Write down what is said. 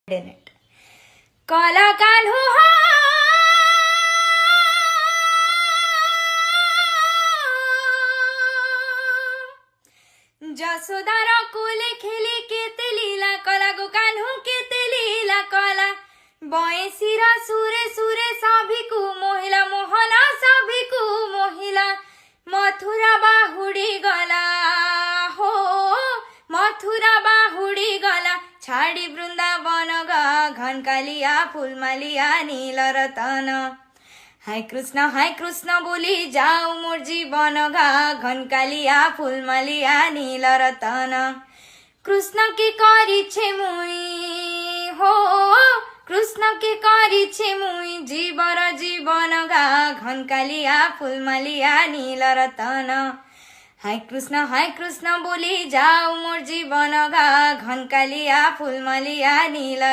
it. Kala kalu ho যশোদার কোলে খেলি কেতে লীলা কলা গো কানহু কেতে লীলা কলা বয়সীর সুরে সুরে সভিকু মহিলা মোহনা সভিকু মহিলা মথুরা বাহুড়ি গলা হো মথুরা বাহুড়ি গলা ছাড়ি বৃন্দাবন গা ঘন কালিয়া ফুলমালিয়া নীল রতন হাই কৃষ্ণ বলি যাও মোর জীবন গা ঘন কালিয়া ফুলমালিয়া নীল রতন কৃষ্ণ কি করিছে মুই হো কৃষ্ণ কি করিছে মুই জীবর জীবন গা ঘন কালিয়া ফুলমালিয়া নীল রতন হাই কৃষ্ণ বলি যাও মোর জীবন গা ঘন কালিয়া ফুলমালিয়া নীল